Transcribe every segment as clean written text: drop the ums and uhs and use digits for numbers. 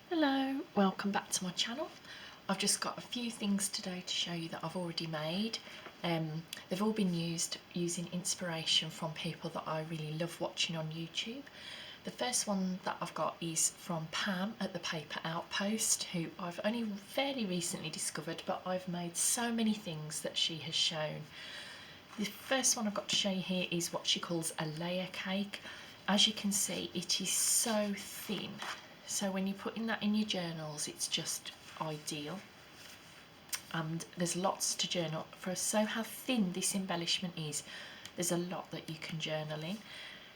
Hello, welcome back to my channel. I've just got a few things today to show you that I've already made. They've all been using inspiration from people that I really love watching on YouTube. The first one that I've got is from Pam at the Paper Outpost, who I've only fairly recently discovered, but I've made so many things that she has shown. The first one I've got to show you here is what she calls a layer cake. As you can see, it is so thin. So when you're putting that in your journals, it's just ideal. And there's lots to journal for. So how thin this embellishment is, there's a lot that you can journal in.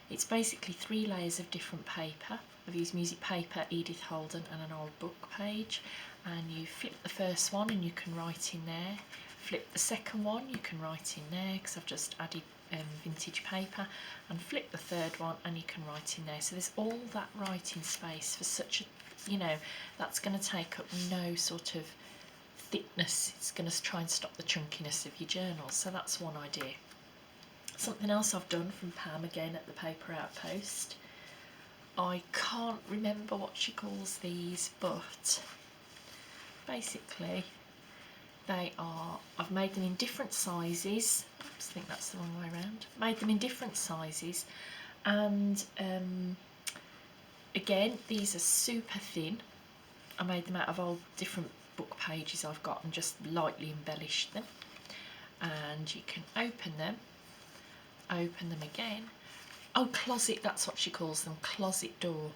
It's basically 3 layers of different paper. I've used music paper, Edith Holden and an old book page. And you flip the first one and you can write in there. Flip the second one, you can write in there because I've just added vintage paper, and flip the third one and you can write in there. So there's all that writing space for such a, that's going to take up no sort of thickness. It's going to try and stop the chunkiness of your journals. So that's one idea. Something else I've done from Pam again at the Paper Outpost. I can't remember what she calls these, but basically I've made them in different sizes. Oops, I think that's the wrong way around. Made them in different sizes, and again, these are super thin. I made them out of old different book pages I've got and just lightly embellished them. And you can open them again. Oh, closet, that's what she calls them, closet door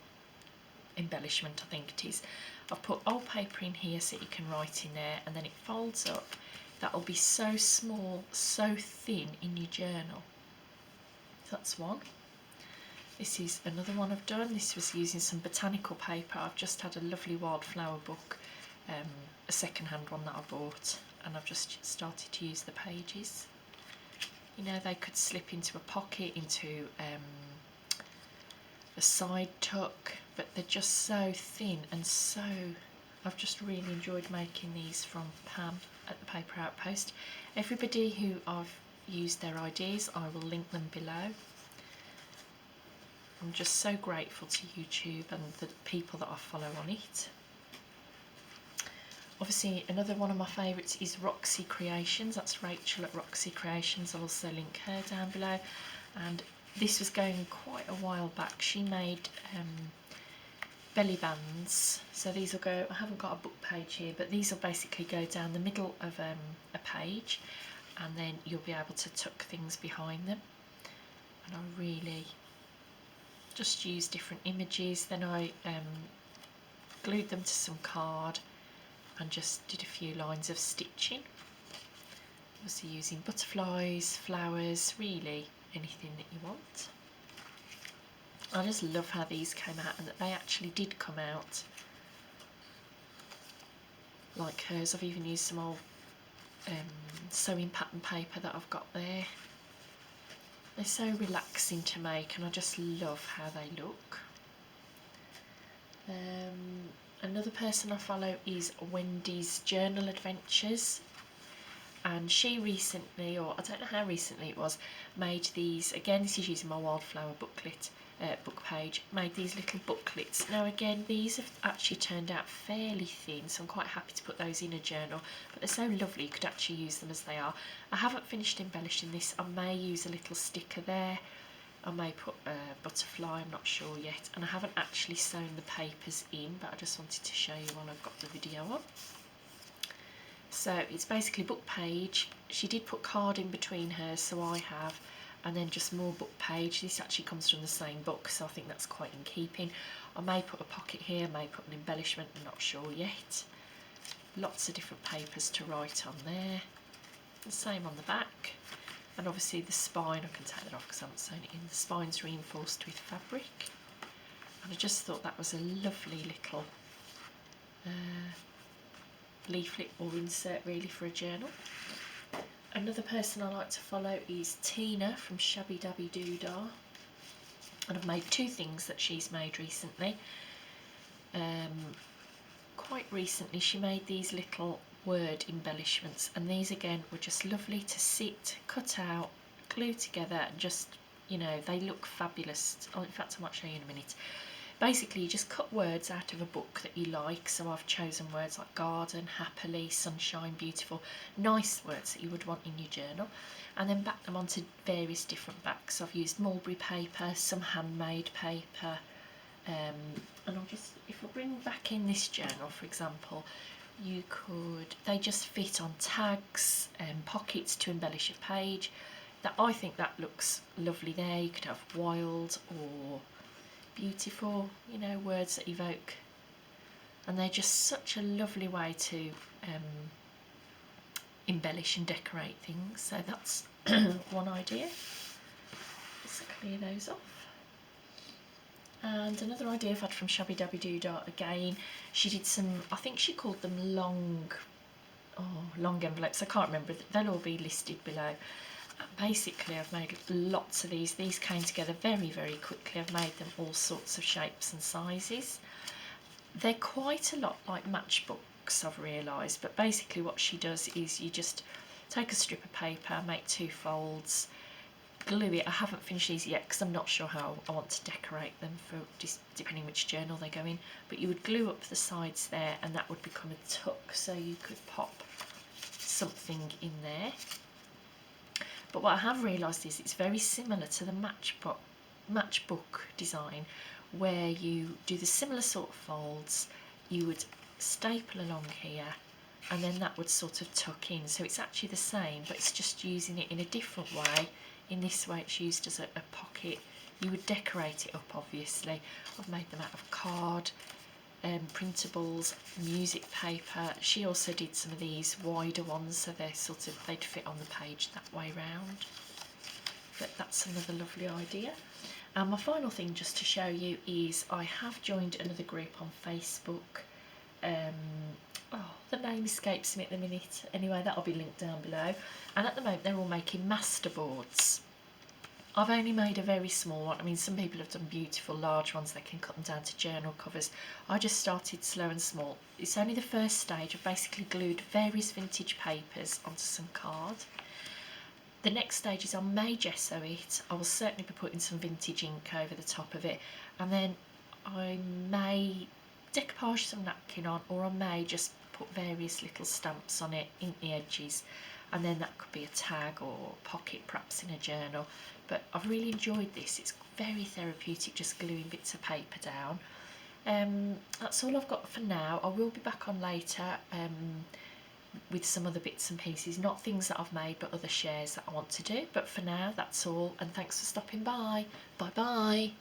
embellishment, I think it is. I've put old paper in here so you can write in there, and then it folds up. That'll be so small, so thin in your journal. That's one. This is another one I've done. This was using some botanical paper. I've just had a lovely Wildflower book, a second-hand one that I bought, and I've just started to use the pages. They could slip into a pocket, into a side tuck, but they're just so thin, and so I've just really enjoyed making these from Pam at the Paper Outpost. Everybody who I've used their ideas, I will link them below. I'm just so grateful to YouTube and the people that I follow on it. Obviously, another one of my favourites is Roxy Creations. That's Rachel at Roxy Creations. I'll also link her down below. And this was going quite a while back. She made belly bands. So these will go, I haven't got a book page here, but these will basically go down the middle of a page, and then you'll be able to tuck things behind them. And I really just used different images. Then I glued them to some card and just did a few lines of stitching. Obviously using butterflies, flowers, really anything that you want. I just love how these came out, and that they actually did come out like hers. I've even used some old sewing pattern paper that I've got there. They're so relaxing to make, and I just love how they look. Another person I follow is Wendy's Journal Adventures, and she recently, or I don't know how recently it was, made these. Again, this is using my Wildflower booklet book page. Made these little booklets. Now again, these have actually turned out fairly thin, so I'm quite happy to put those in a journal, but they're so lovely you could actually use them as they are. I haven't finished embellishing this. I may use a little sticker there. I may put a butterfly, I'm not sure yet, and I haven't actually sewn the papers in, but I just wanted to show you while I've got the video on. So it's basically book page. She did put card in between hers, so I have, and then just more book page. This actually comes from the same book, so I think that's quite in keeping. I may put a pocket here, I may put an embellishment, I'm not sure yet. Lots of different papers to write on there. The same on the back. And obviously the spine, I can take that off because I haven't sewn it in. The spine's reinforced with fabric. And I just thought that was a lovely little leaflet or insert really for a journal. Another person I like to follow is Tina from Shabbydabbydoodah. And I've made 2 things that she's made recently. Quite recently she made these little word embellishments, and these again were just lovely to sit, cut out, glue together, and just, they look fabulous. Oh, in fact I might show you in a minute. basically you just cut words out of a book that you like. So I've chosen words like garden, happily, sunshine, beautiful, nice words that you would want in your journal, and then back them onto various different backs. I've used mulberry paper, some handmade paper, and I'll just, if I bring back in this journal for example, they just fit on tags and pockets to embellish a page. I think that looks lovely there. You could have wild or beautiful, you know, words that evoke, and they're just such a lovely way to embellish and decorate things. So that's one idea. Let's clear those off. And another idea I've had from Shabbydabbydoodah, again, she did some, I think she called them long envelopes, I can't remember, they'll all be listed below. Basically I've made lots of these came together very, very quickly. I've made them all sorts of shapes and sizes. They're quite a lot like matchbooks, I've realised, but basically what she does is you just take a strip of paper, make 2 folds, glue it. I haven't finished these yet because I'm not sure how I want to decorate them, for just depending which journal they go in, but you would glue up the sides there and that would become a tuck, so you could pop something in there. But what I have realised is it's very similar to the matchbook design, where you do the similar sort of folds. You would staple along here and then that would sort of tuck in, so it's actually the same, but it's just using it in a different way. In this way it's used as a pocket. You would decorate it up, obviously. I've made them out of card, printables, music paper. She also did some of these wider ones, so they'd fit on the page that way round. But that's another lovely idea. And my final thing just to show you is I have joined another group on Facebook. The name escapes me at the minute. Anyway, that'll be linked down below. And at the moment they're all making masterboards. I've only made a very small one. I mean, some people have done beautiful large ones, they can cut them down to journal covers. I just started slow and small. It's only the first stage. I've basically glued various vintage papers onto some card. The next stage is I may gesso it. I will certainly be putting some vintage ink over the top of it, and then I may decoupage some napkin on, or I may just put various little stamps on it in the edges, and then that could be a tag or pocket perhaps in a journal. But I've really enjoyed this. It's very therapeutic just gluing bits of paper down. That's all I've got for now. I will be back on later with some other bits and pieces, not things that I've made but other shares that I want to do. But for now that's all, and thanks for stopping by. Bye bye.